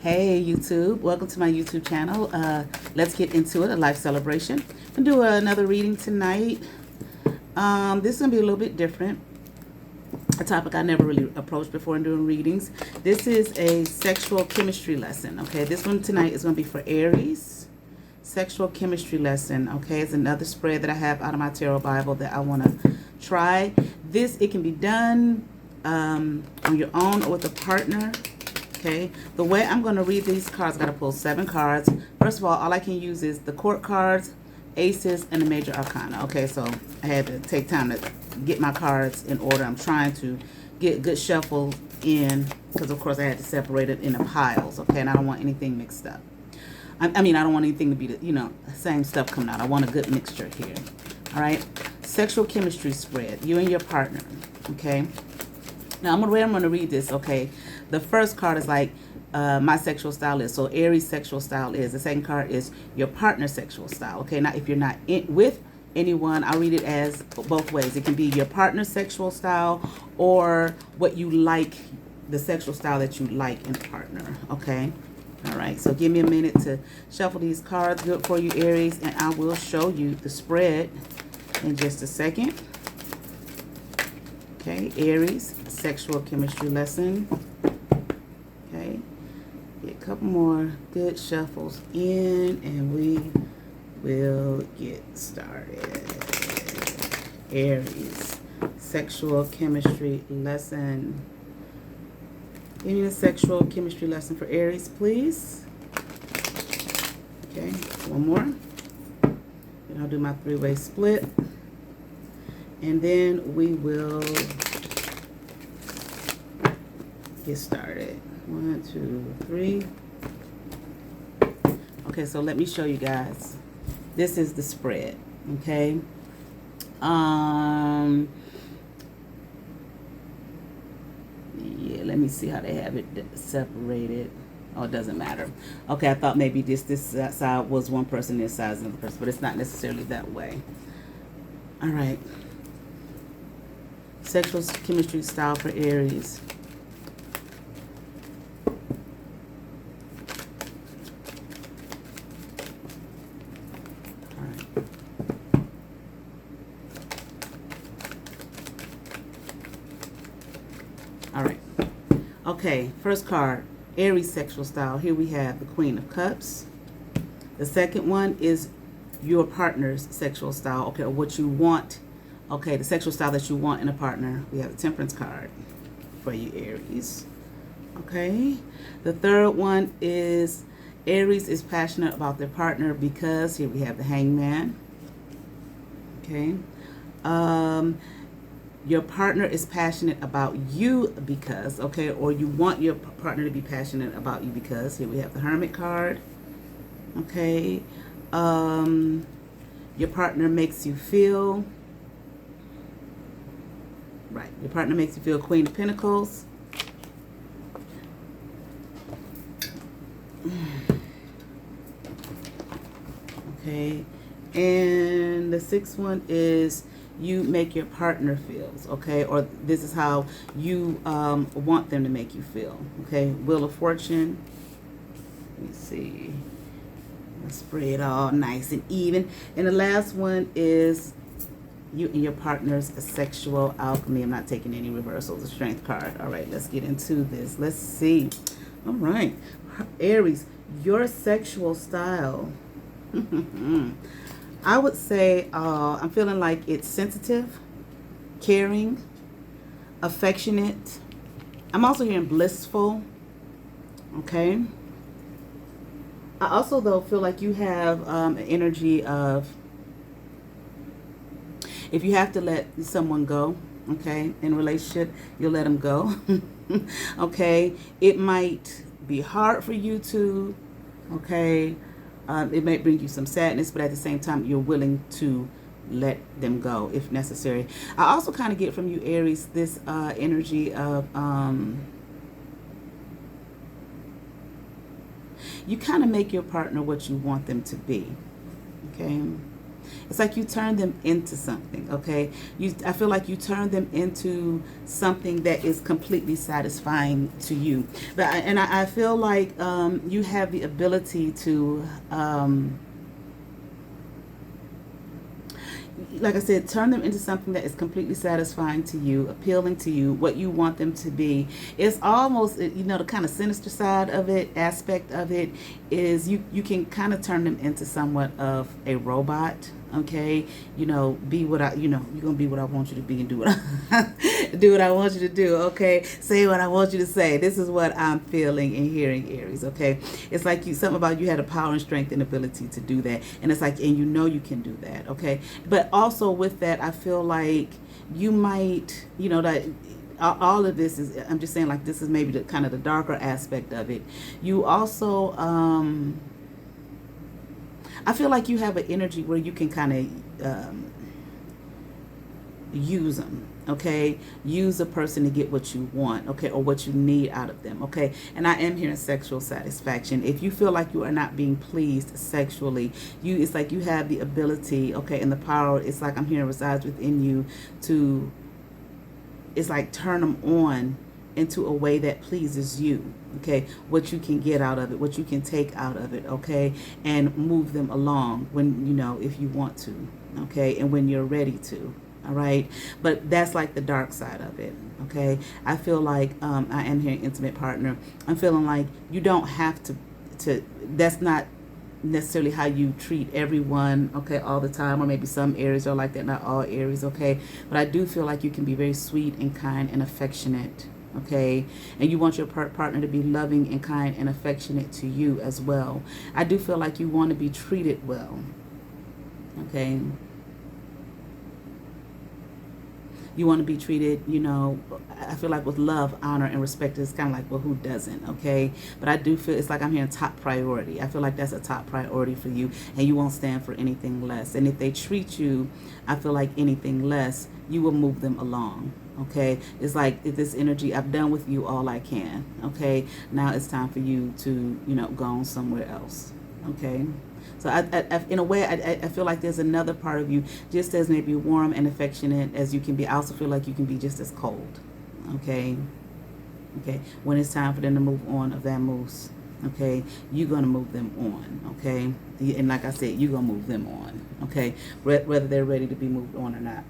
Hey YouTube, welcome to my YouTube channel. Let's get into it, a life celebration. I'm gonna do another reading tonight. This is gonna be a little bit different. A topic I never really approached before in doing readings. This is a sexual chemistry lesson, okay? This one tonight is gonna be for Aries. Sexual chemistry lesson, okay? It's another spread that I have out of my tarot Bible that I wanna try. It can be done on your own or with a partner. Okay, the way I'm going to read these cards, I got to pull 7 cards. First of all I can use is the court cards, aces, and the major arcana. Okay, so I had to take time to get my cards in order. I'm trying to get good shuffle in because, of course, I had to separate it into piles. Okay, and I don't want anything mixed up. I mean, I don't want anything to be, the same stuff coming out. I want a good mixture here. All right, sexual chemistry spread, you and your partner. Okay. Now, I'm going to read this, okay? The first card is like my sexual style is. So, Aries sexual style is. The second card is your partner's sexual style, okay? Now, if you're not with anyone, I'll read it as both ways. It can be your partner's sexual style or what you like, the sexual style that you like in a partner, okay? All right, so give me a minute to shuffle these cards. Good for you, Aries, and I will show you the spread in just a second. Okay, Aries, sexual chemistry lesson. Okay, get a couple more good shuffles in and we will get started. Aries, sexual chemistry lesson. Give me a sexual chemistry lesson for Aries, please. Okay, one more. Then I'll do my 3-way split. And then we will get started. 1, 2, 3. Okay, so let me show you guys. This is the spread, okay? Yeah, let me see how they have it separated. Oh, it doesn't matter. Okay, I thought maybe this side was one person, this side is another person, but it's not necessarily that way. All right. Sexual chemistry style for Aries. All right. All right. Okay, first card, Aries sexual style. Here we have the Queen of Cups. The second one is your partner's sexual style, okay, or what you want. Okay, the sexual style that you want in a partner. We have the Temperance card for you, Aries. Okay. The third one is Aries is passionate about their partner because, here we have the Hangman. Okay. Your partner is passionate about you because, okay, or you want your partner to be passionate about you because, here we have the Hermit card. Okay. Your partner makes you feel... Right, your partner makes you feel, Queen of Pentacles. Okay, and the sixth one is you make your partner feels, okay, or this is how you want them to make you feel, okay. Wheel of Fortune. Let me see. Let's spray it all nice and even. And the last one is you and your partner's sexual alchemy. I'm not taking any reversals. The Strength card. All right, let's get into this. Let's see. All right, Aries, your sexual style. I would say I'm feeling like it's sensitive, caring, affectionate. I'm also hearing blissful. Okay. I also, though, feel like you have an energy of, if you have to let someone go, okay, in a relationship, you'll let them go. Okay, it might be hard for you to, okay, it might bring you some sadness, but at the same time, you're willing to let them go if necessary. I also kind of get from you, Aries, this energy of, you kind of make your partner what you want them to be, okay? It's like you turn them into something, okay? I feel like you turn them into something that is completely satisfying to you. I feel like you have the ability to, like I said, turn them into something that is completely satisfying to you, appealing to you, what you want them to be. It's almost, the kind of sinister side of it, aspect of it, is you can kind of turn them into somewhat of a robot. Okay, be what you're gonna be what I want you to be and do what do what I want you to do. Okay, say what I want you to say. This is what I'm feeling and hearing, Aries. Okay, it's like something about you had a power and strength and ability to do that, and it's like, and you can do that. Okay, but also with that, I feel like you might, that all of this is, I'm just saying, like, this is maybe the kind of the darker aspect of it. You also, I feel like you have an energy where you can kind of use them, okay? Use a person to get what you want, okay, or what you need out of them, okay? And I am hearing sexual satisfaction. If you feel like you are not being pleased sexually, it's like you have the ability, okay, and the power, it's like I'm hearing resides within you to, it's like turn them on into a way that pleases you, okay? What you can get out of it, what you can take out of it, okay? And move them along when, if you want to, okay? And when you're ready to, all right? But that's like the dark side of it, okay? I feel like I am hearing intimate partner. I'm feeling like you don't have to that's not necessarily how you treat everyone, okay, all the time, or maybe some Aries are like that, not all Aries, okay? But I do feel like you can be very sweet and kind and affectionate, okay? And you want your partner to be loving and kind and affectionate to you as well. I do feel like you want to be treated well, okay? You want to be treated, I feel like with love, honor, and respect. It's kind of like, well, who doesn't, okay? But I do feel, it's like I'm hearing top priority. I feel like that's a top priority for you, and you won't stand for anything less. And if they treat you, I feel like anything less, you will move them along, okay? It's like this energy, I've done with you all I can, okay? Now it's time for you to, go on somewhere else, okay? So I in a way, I feel like there's another part of you, just as maybe warm and affectionate as you can be. I also feel like you can be just as cold, okay? Okay, when it's time for them to move on of that moose, okay, you're going to move them on, okay? And like I said, you're going to move them on, okay? Whether they're ready to be moved on or not.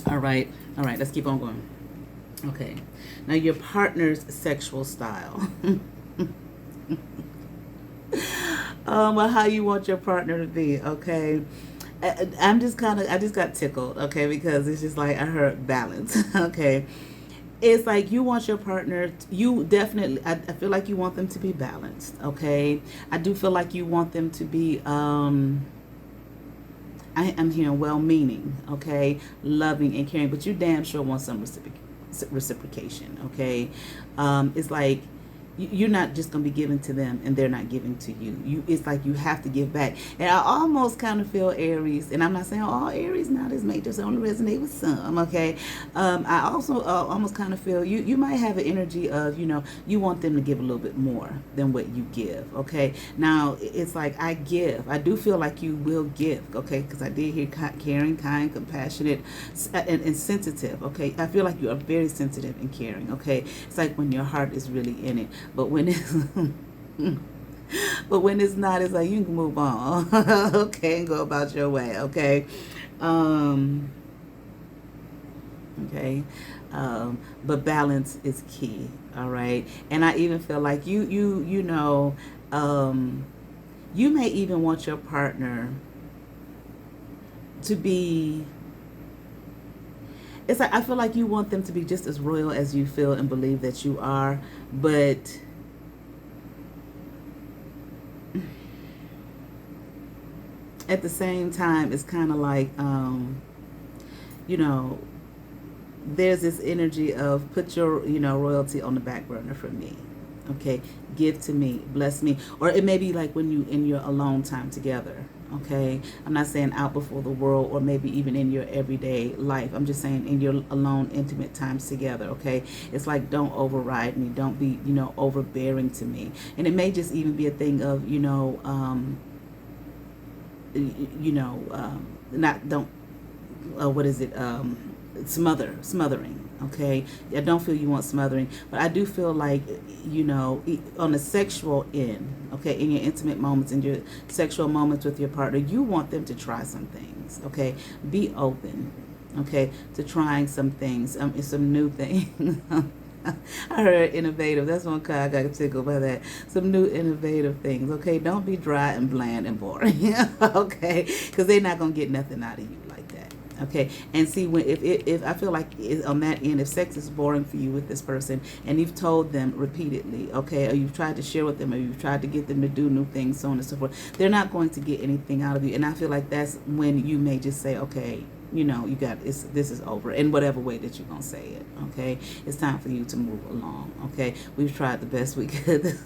All right, let's keep on going. Okay, now your partner's sexual style. Well, how you want your partner to be, okay? I just got tickled, okay, because it's just like I heard balance, okay? It's like you want your partner, you definitely, I feel like you want them to be balanced, okay? I do feel like you want them to be, I'm hearing well-meaning, okay? Loving and caring, but you damn sure want some reciprocation, okay? It's like, you're not just going to be giving to them and they're not giving to you. It's like you have to give back. And I almost kind of feel Aries, and I'm not saying all Aries not as majors, only resonate with some, okay? I also almost kind of feel you might have an energy of, you want them to give a little bit more than what you give, okay? Now, it's like I give. I do feel like you will give, okay? Because I did hear caring, kind, compassionate, and sensitive, okay? I feel like you are very sensitive and caring, okay? It's like when your heart is really in it. But when it's not, it's like you can move on, okay, and go about your way, okay, okay, but balance is key, all right. And I even feel like you may even want your partner to be. It's like I feel like you want them to be just as royal as you feel and believe that you are, but at the same time, it's kind of like, there's this energy of put your, royalty on the back burner for me. Okay, give to me, bless me. Or it may be like when you in your alone time together. Okay, I'm not saying out before the world or maybe even in your everyday life. I'm just saying in your alone intimate times together. Okay, it's like don't override me, don't be overbearing to me. And it may just even be a thing of you know, not don't what is it, smothering. Okay, I don't feel you want smothering, but I do feel like, you know, on the sexual end, okay, in your intimate moments, in your sexual moments with your partner, you want them to try some things. Okay, be open, okay, to trying some things, some new things. I heard innovative. That's one kind I got tickled by that. Some new innovative things. Okay, don't be dry and bland and boring. Okay, because they're not gonna get nothing out of you like that. Okay, and see, when if I feel like on that end, if sex is boring for you with this person, and you've told them repeatedly, okay, or you've tried to share with them, or you've tried to get them to do new things, so on and so forth, they're not going to get anything out of you. And I feel like that's when you may just say, okay, you know, this is over, in whatever way that you're gonna say it. Okay, it's time for you to move along. Okay, we've tried the best we could.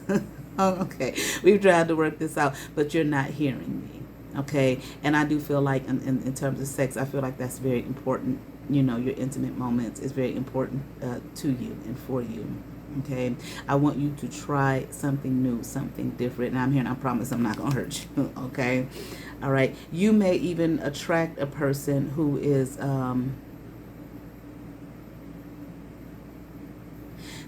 Okay, we've tried to work this out, but you're not hearing me. Okay, and I do feel like in terms of sex, I feel like that's very important. You know, your intimate moments is very important to you and for you. Okay, I want you to try something new, something different, and I'm here and I promise I'm not gonna hurt you. Okay, all right, you may even attract a person who is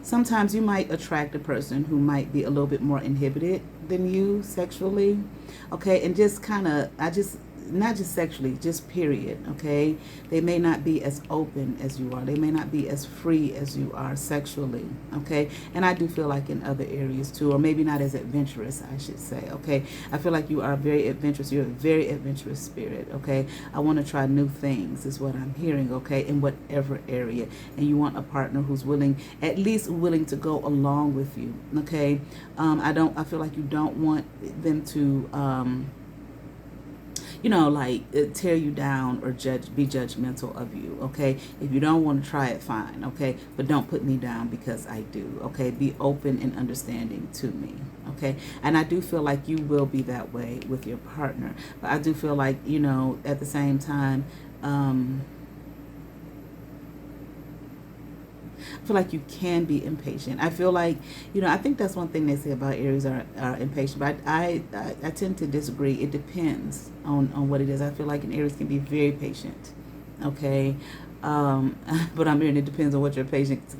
sometimes you might attract a person who might be a little bit more inhibited than you sexually. Okay, and just kind of, not just sexually, just period. Okay, they may not be as open as you are. They may not be as free as you are sexually. Okay, and I do feel like in other areas too, or maybe not as adventurous, I should say. Okay, I feel like you are very adventurous. You're a very adventurous spirit. Okay, I want to try new things is what I'm hearing. Okay, in whatever area, and you want a partner who's willing, at least willing to go along with you. Okay, I feel like you don't want them to you know, like tear you down or be judgmental of you. Okay, if you don't want to try it, fine. Okay, but don't put me down because I do. Okay, be open and understanding to me. Okay, and I do feel like you will be that way with your partner, but I do feel like, you know, at the same time, I feel like you can be impatient. I feel like, you know, I think that's one thing they say about Aries are impatient, but I tend to disagree. It depends on what it is. I feel like an Aries can be very patient. Okay, but I'm hearing it depends on what your patience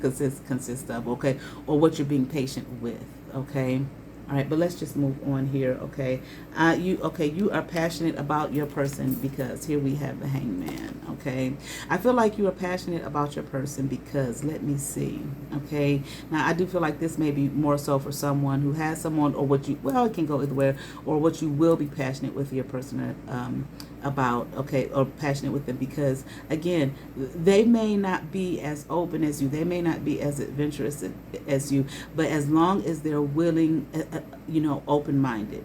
consists of. Okay, or what you're being patient with. Okay. All right, but let's just move on here, okay? You are passionate about your person because here we have the Hangman, okay? I feel like you are passionate about your person because, let me see, okay? Now, I do feel like this may be more so for someone who has someone, or what you, well, it can go either way, or what you will be passionate with your person about, okay, or passionate with them because, again, they may not be as open as you, they may not be as adventurous as you, but as long as they're willing, you know, open-minded,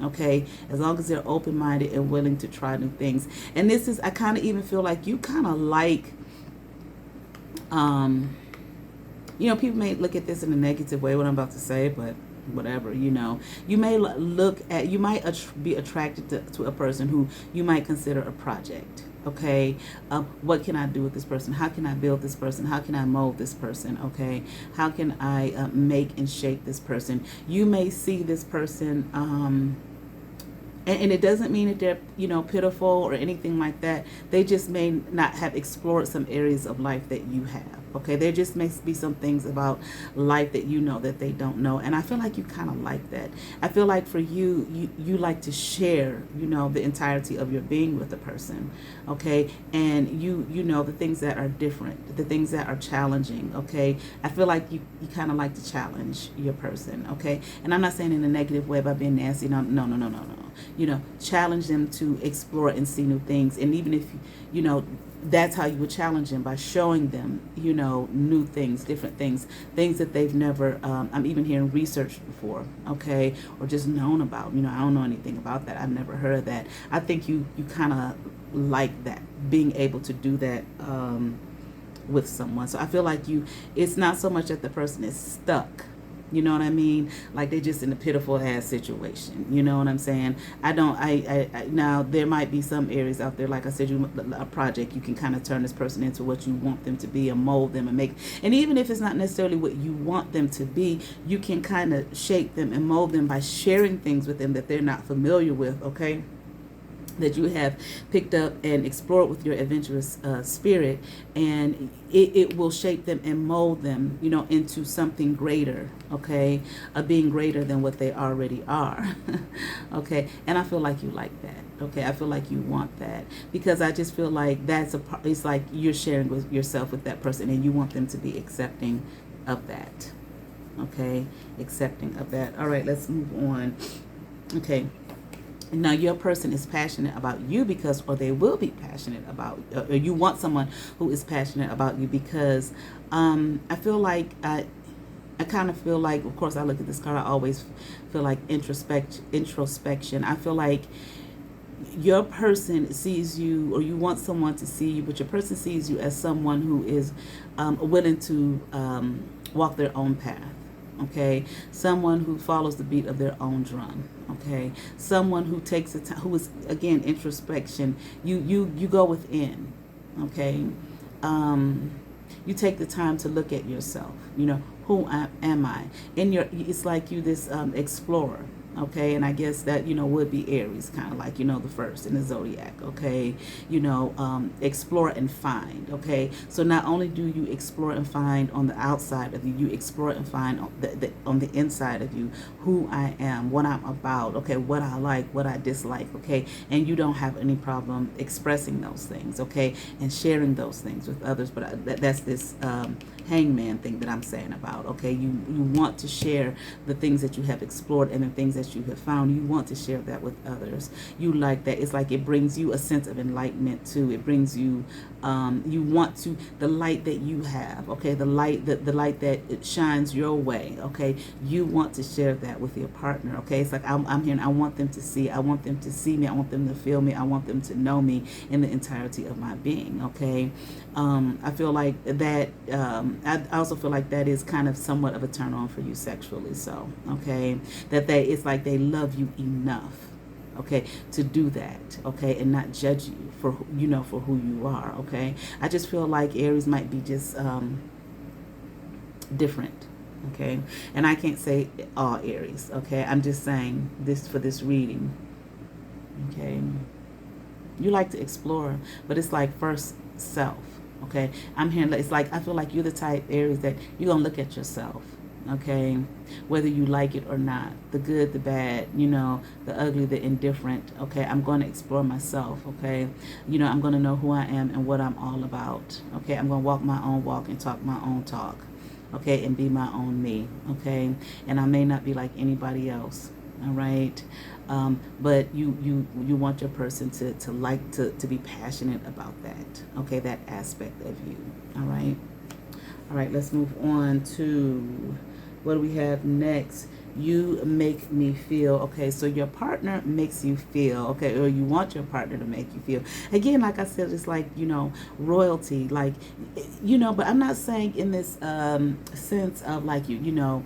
okay, as long as they're open-minded and willing to try new things. And this is, I kind of even feel like you kind of like, you know, people may look at this in a negative way, what I'm about to say, but whatever, you know, you may you might be attracted to a person who you might consider a project. Okay, what can I do with this person? How can I build this person? How can I mold this person? Okay, how can I make and shape this person? You may see this person, and it doesn't mean that they're, you know, pitiful or anything like that. They just may not have explored some areas of life that you have. Okay, there just may be some things about life that you know that they don't know, and I feel like you kind of like that. I feel like for you, you like to share, you know, the entirety of your being with the person. Okay, and you know the things that are different, the things that are challenging. Okay, I feel like you kind of like to challenge your person. Okay, and I'm not saying in a negative way by being nasty. No. You know, challenge them to explore and see new things, and even if you know, that's how you would challenge them, by showing them, you know, new things, different things that they've never, I'm even hearing researched before, okay, or just known about. You know, I don't know anything about that. I've never heard of that. I think you kind of like that, being able to do that with someone. So I feel like it's not so much that the person is stuck. You know what I mean? Like they're just in a pitiful ass situation. You know what I'm saying? Now there might be some areas out there, like I said, a project, you can kind of turn this person into what you want them to be and mold them and make, and even if it's not necessarily what you want them to be, you can kind of shape them and mold them by sharing things with them that they're not familiar with, okay? that you have picked up and explored with your adventurous spirit, and it will shape them and mold them, into something greater, okay, being greater than what they already are. Okay, and I feel like you like that. Okay, I feel like you want that, because I just feel like it's like you're sharing with yourself with that person, and you want them to be accepting of that. Okay, accepting of that. All right, let's move on. Okay, now your person is passionate about you because, or they will be passionate about, or you want someone who is passionate about you because I feel like I kind of feel like, of course I look at this card, I always feel like introspection. I feel like your person sees you, or you want someone to see you, but your person sees you as someone who is willing to walk their own path. Okay, someone who follows the beat of their own drum. Okay, someone who takes the time, who is, again, introspection. You go within. Okay, you take the time to look at yourself. Who am I? It's like you this explorer. Okay, and I guess that would be Aries, kind of like the first in the zodiac. Okay, explore and find. Okay, so not only do you explore and find on the outside of you, you explore and find on the inside of you who I am, what I'm about. Okay, what I like, what I dislike. Okay, and you don't have any problem expressing those things. Okay, and sharing those things with others. But that's this hangman thing that I'm saying about. Okay, you want to share the things that you have explored and the things that you have found. You want to share that with others. You like that. It's like it brings you a sense of enlightenment too. It brings you you want to, the light that you have, okay, the light that it shines your way. Okay, you want to share that with your partner. Okay, it's like I'm here and I want them to see. I want them to see me. I want them to feel me. I want them to know me in the entirety of my being. Okay, I feel like that. I also feel like that is kind of somewhat of a turn on for you sexually. So, okay, it's like they love you enough, okay, to do that, okay, and not judge you for for who you are. Okay, I just feel like Aries might be just different. Okay, and I can't say all Aries. Okay, I'm just saying this for this reading. Okay, you like to explore, but it's like first self. Okay, I'm hearing, it's like I feel like you're the type, Aries, that you're gonna look at yourself. Okay, whether you like it or not, the good, the bad, the ugly, the indifferent. Okay, I'm going to explore myself. Okay, I'm going to know who I am and what I'm all about. Okay, I'm going to walk my own walk and talk my own talk. Okay, and be my own me. Okay, and I may not be like anybody else. All right, but you want your person to like to be passionate about that. Okay, that aspect of you. All right, let's move on to what do we have next. You make me feel. Okay, so your partner makes you feel. Okay, or you want your partner to make you feel. Again, like I said, it's like royalty, like but I'm not saying in this sense of like you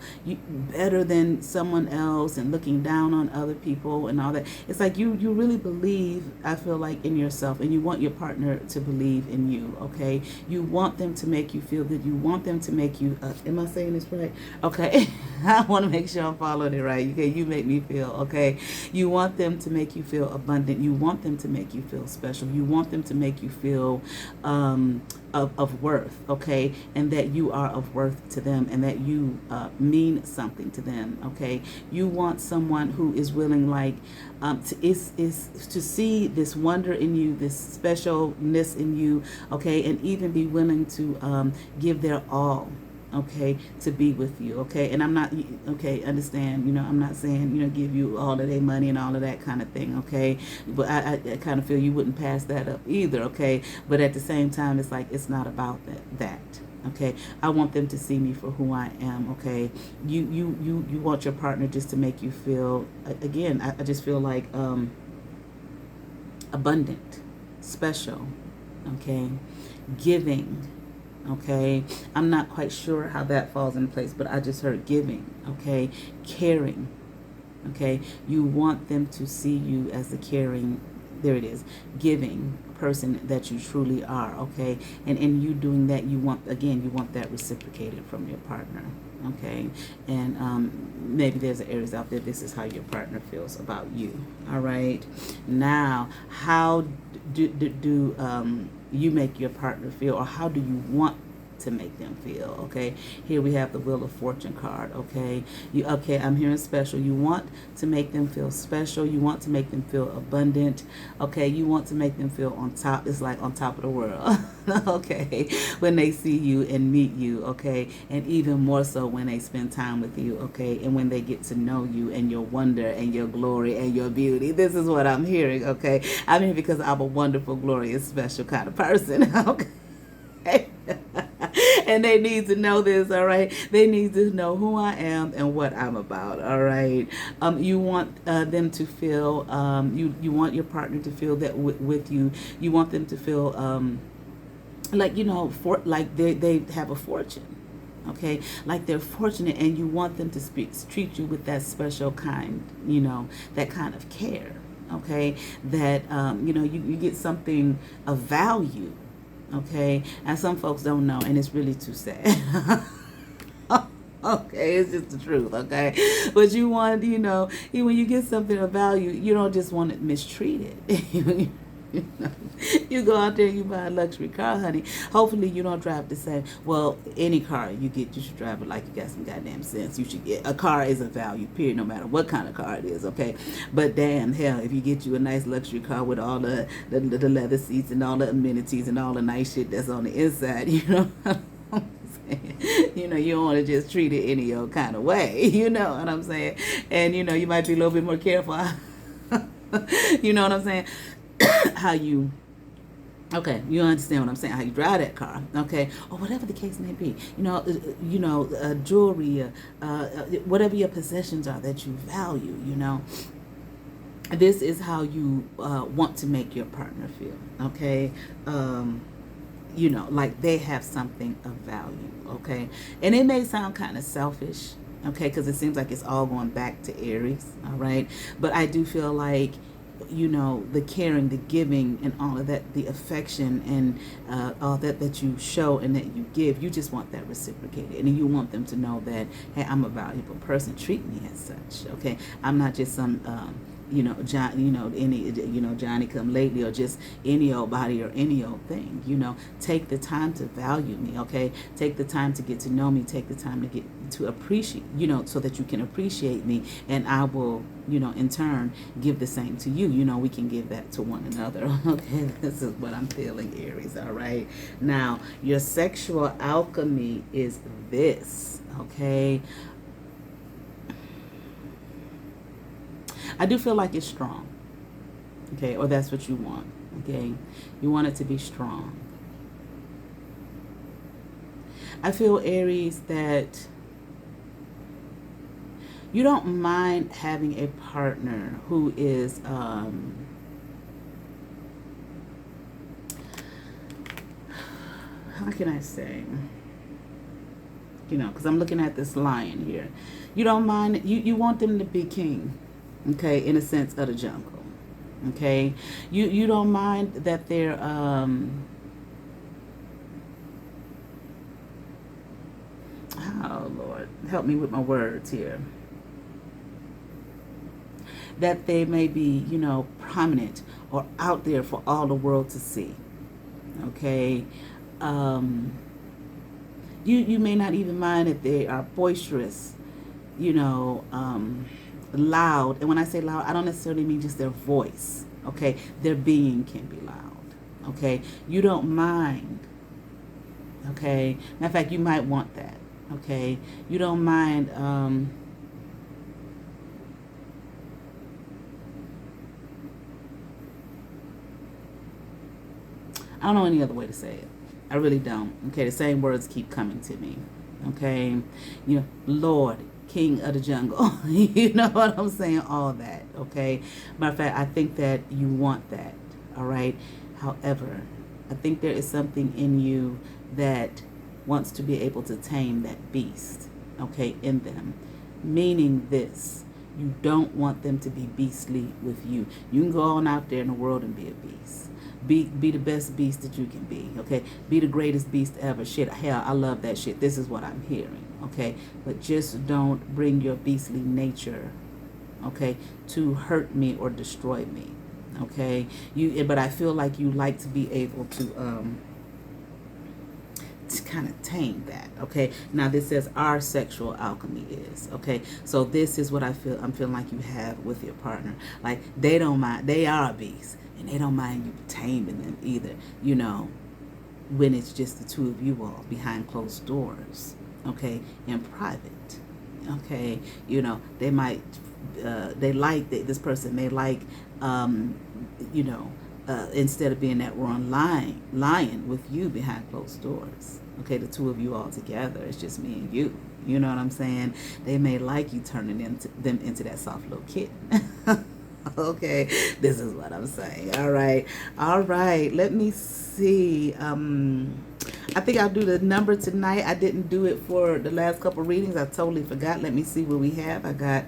better than someone else and looking down on other people and all that. It's like you really believe, I feel like, in yourself, and you want your partner to believe in you. Okay, you want them to make you feel good. You want them to make you am I saying this right? Okay. I want to make sure I'm following it right. Okay, you make me feel. Okay, you want them to make you feel abundant. You want them to make you feel special. You want them to make you feel of worth. Okay, and that you are of worth to them, and that you mean something to them. Okay, you want someone who is willing, like, to see this wonder in you, this specialness in you. Okay, and even be willing to give their all. Okay, to be with you. Okay, and I'm not, okay, understand, I'm not saying, give you all of their money and all of that kind of thing. Okay, but I kind of feel you wouldn't pass that up either. Okay, but at the same time, it's like, it's not about that. Okay, I want them to see me for who I am. Okay, you want your partner just to make you feel, again, I just feel like abundant, special. Okay, giving. Okay, I'm not quite sure how that falls in place, but I just heard giving. Okay, caring. Okay, you want them to see you as the caring, there it is, giving person that you truly are. Okay, and in you doing that, you want that reciprocated from your partner. okay? And maybe there's an Aries out there, this is how your partner feels about you, all right? Now, how do you make your partner feel, or how do you want to make them feel? Okay, here we have the Wheel of Fortune card. Okay, I'm hearing special. You want to make them feel special. You want to make them feel abundant. Okay, you want to make them feel on top. It's like on top of the world. Okay, when they see you and meet you. Okay, and even more so when they spend time with you. Okay, and when they get to know you and your wonder and your glory and your beauty. This is what I'm hearing. Okay, I mean, because I'm a wonderful, glorious, special kind of person. Okay. And they need to know this, all right? They need to know who I am and what I'm about, all right? You want them to feel, you want your partner to feel that with you. You want them to feel like, like they have a fortune, okay? Like they're fortunate, and you want them to treat you with that special kind, that kind of care, okay? That, you get something of value. Okay, and some folks don't know, and it's really too sad. Okay, it's just the truth. Okay, but you want, when you get something of value, you don't just want it mistreated. You go out there and you buy a luxury car, honey. Hopefully you don't drive the same. Well, any car you get, you should drive it like you got some goddamn sense. You should get a car is a value, period, no matter what kind of car it is, okay? But damn hell, if you get you a nice luxury car with all the leather seats and all the amenities and all the nice shit that's on the inside, you don't want to just treat it any old kind of way. You know what I'm saying? And you might be a little bit more careful. You know what I'm saying? You understand what I'm saying, how you drive that car, okay, or whatever the case may be, jewelry, whatever your possessions are that you value, this is how you want to make your partner feel, okay, like they have something of value, okay, and it may sound kind of selfish, okay, because it seems like it's all going back to Aries, all right, but I do feel like the caring, the giving, and all of that, the affection, and all that you show and that you give, you just want that reciprocated, and you want them to know that, hey, I'm a valuable person. Treat me as such, okay? I'm not just some Johnny come lately, or just any old body or any old thing. Take the time to value me, okay? Take the time to get to know me. Take the time to appreciate, so that you can appreciate me, and I will, in turn, give the same to you. We can give that to one another, okay? This is what I'm feeling, Aries, all right? Now, your sexual alchemy is this, okay? I do feel like it's strong, okay, or that's what you want, okay? You want it to be strong. I feel, Aries, that you don't mind having a partner who is, how can I say, because I'm looking at this lion here. You don't mind, you want them to be king, okay, in a sense, of the jungle, okay? You don't mind that they're, oh, Lord, help me with my words here. That they may be, prominent or out there for all the world to see, okay? You may not even mind if they are boisterous, loud. And when I say loud, I don't necessarily mean just their voice, okay? Their being can be loud, okay? You don't mind, okay? Matter of fact, you might want that, okay? You don't mind, I don't know any other way to say it. I really don't. Okay, the same words keep coming to me. Okay, Lord, King of the jungle. You know what I'm saying? All that. Okay. Matter of fact, I think that you want that. All right. However, I think there is something in you that wants to be able to tame that beast. Okay, in them. Meaning this. You don't want them to be beastly with you. You can go on out there in the world and be a beast. Be the best beast that you can be, okay? Be the greatest beast ever. Shit, hell, I love that shit. This is what I'm hearing, okay? But just don't bring your beastly nature, okay, to hurt me or destroy me, okay? But I feel like you like to be able to kind of tame that, okay? Now this says our sexual alchemy is, okay? So this is what I'm feeling like you have with your partner. Like they don't mind, they are a beast, and they don't mind you taming them either, when it's just the two of you all behind closed doors, okay, in private, okay? They might, they like this person, they like, instead of being that wrong lying with you behind closed doors, okay, the two of you all together, it's just me and you. You know what I'm saying? They may like you turning them into that soft little kitten. Okay, this is what I'm saying. All right. Let me see. I think I'll do the number tonight. I didn't do it for the last couple readings. I totally forgot. Let me see what we have. I got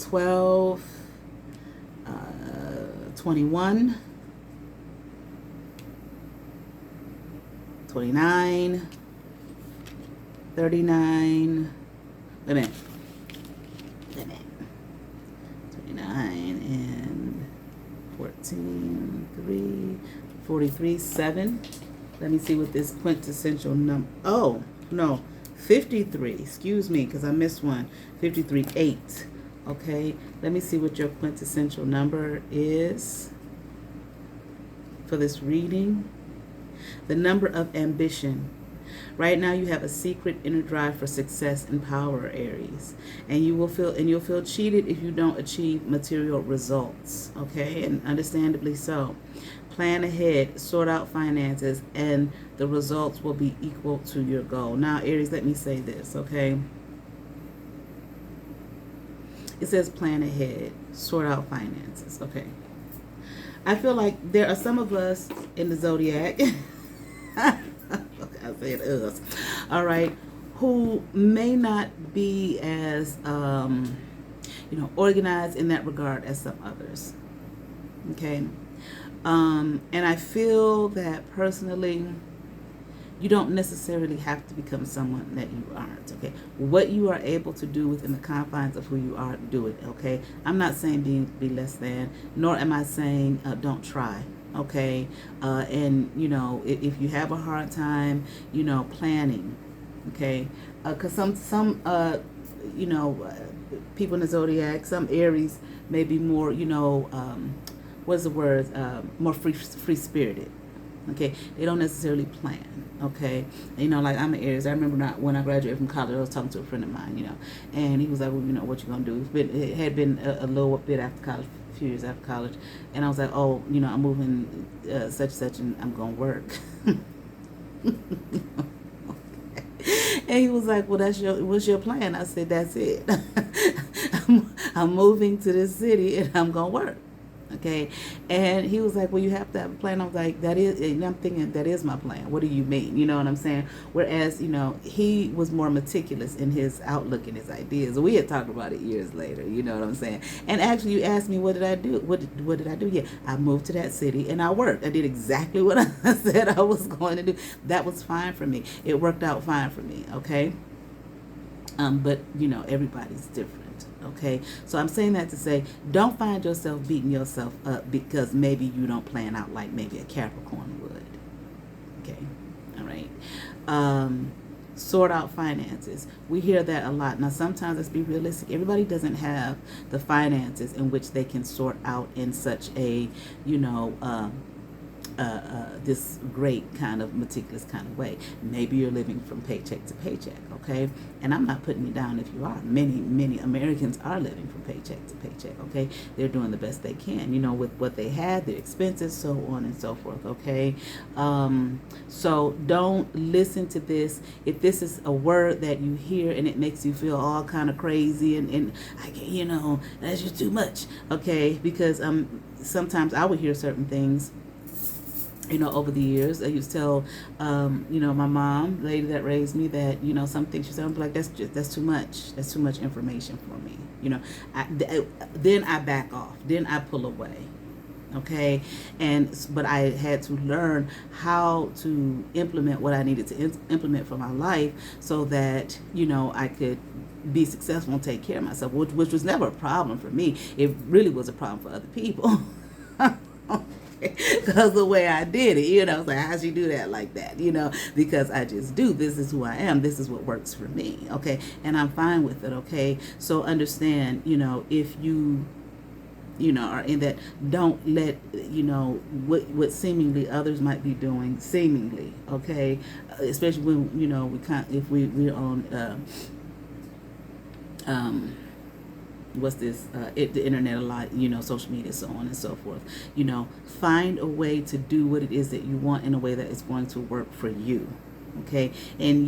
12, 21, 29, 39. Wait a minute. 29 and 14, 3, 43, 7. Let me see what this quintessential number. Oh, no. 53. Excuse me, because I missed one. 53, 8. Okay. Let me see what your quintessential number is for this reading. The number of ambition. Right now you have a secret inner drive for success and power, Aries. And you'll feel cheated if you don't achieve material results, okay? And understandably so. Plan ahead, sort out finances, and the results will be equal to your goal. Now, Aries, let me say this, okay? It says plan ahead, sort out finances, okay? I feel like there are some of us in the zodiac I said us. All right, who may not be as organized in that regard as some others. Okay, and I feel that personally, you don't necessarily have to become someone that you aren't. Okay, what you are able to do within the confines of who you are, do it. Okay, I'm not saying be less than, nor am I saying don't try. Okay, and if you have a hard time, planning, okay, because some people in the zodiac, some Aries may be more, what's the word, more free spirited. Okay, they don't necessarily plan. Okay, like I'm an Aries. I remember when I graduated from college, I was talking to a friend of mine, and he was like, well, what you gonna do? It had been a little bit after college, a few years after college, and I was like, oh, I'm moving such, and I'm gonna work. And he was like, well, what's your plan? I said, that's it. I'm moving to this city and I'm gonna work. Okay, and he was like, well, you have to have a plan. I was like, that is, and I'm thinking, that is my plan. What do you mean? You know what I'm saying? Whereas, he was more meticulous in his outlook and his ideas. We had talked about it years later, you know what I'm saying? And actually, you asked me, what did I do? What did I do? Yeah, I moved to that city and I worked. I did exactly what I said I was going to do. That was fine for me. It worked out fine for me, okay? But, everybody's different. Okay, so I'm saying that to say, don't find yourself beating yourself up because maybe you don't plan out like maybe a Capricorn would. Okay, all right. Sort out finances. We hear that a lot. Now, sometimes, let's be realistic, everybody doesn't have the finances in which they can sort out in such a, this great kind of meticulous kind of way. Maybe you're living from paycheck to paycheck, okay? And I'm not putting you down if you are. Many Americans are living from paycheck to paycheck, okay? They're doing the best they can, with what they have, their expenses, so on and so forth, okay? So don't listen to this. If this is a word that you hear and it makes you feel all kind of crazy and I can't, that's just too much, okay? Because sometimes I would hear certain things, over the years. I used to tell, my mom, the lady that raised me, that, some things she said, I'm like, that's too much. That's too much information for me. Then I back off. Then I pull away. Okay, but I had to learn how to implement what I needed to implement for my life, so that I could be successful and take care of myself, which was never a problem for me. It really was a problem for other people. Because the way I did it, it's like, how'd you do that like that? Because I just do. This is who I am. This is what works for me. Okay, and I'm fine with it. Okay, so understand, if you are in that, don't let what seemingly others might be doing seemingly, okay, especially when if we're on what's this the internet a lot, social media, so on and so forth. Find a way to do what it is that you want in a way that is going to work for you. Okay, and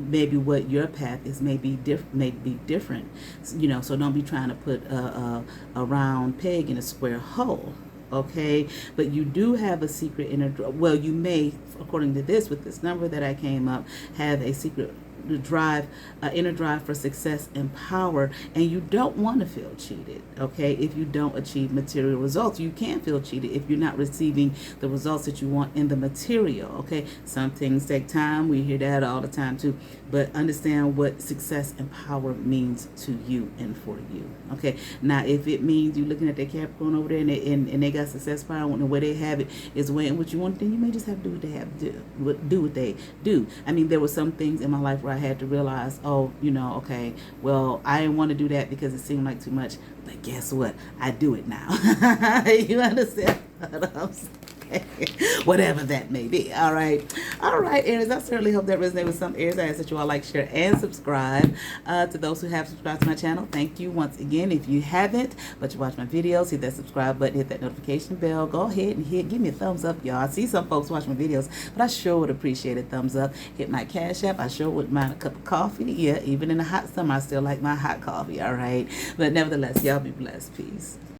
maybe what your path is may be different. So don't be trying to put a round peg in a square hole. Okay, but you do have a secret inner. Well, you may, according to this, with this number that I came up, have a secret drive, inner drive for success and power, and you don't want to feel cheated. Okay, if you don't achieve material results, you can feel cheated if you're not receiving the results that you want in the material. Okay, some things take time. We hear that all the time too, but understand what success and power means to you and for you. Okay, now if it means you looking at that Capricorn over there and they got success, power, and the way they have it is the way in which you want, then you may just have to do what they have to do what they do. I mean, there were some things in my life where I had to realize, okay, well, I didn't want to do that because it seemed like too much, but guess what? I do it now. You understand what I'm saying? Whatever that may be. All right, Aries, I certainly hope that resonates with some Aries. I ask that you all like, share, and subscribe. To those who have subscribed to my channel, thank you once again. If you haven't, but you watch my videos, hit that subscribe button, hit that notification bell, go ahead and give me a thumbs up, y'all. I see some folks watch my videos, but I sure would appreciate a thumbs up. Hit my Cash App. I sure wouldn't mind a cup of coffee. Yeah, even in the hot summer, I still like my hot coffee. All right, but nevertheless, y'all be blessed. Peace.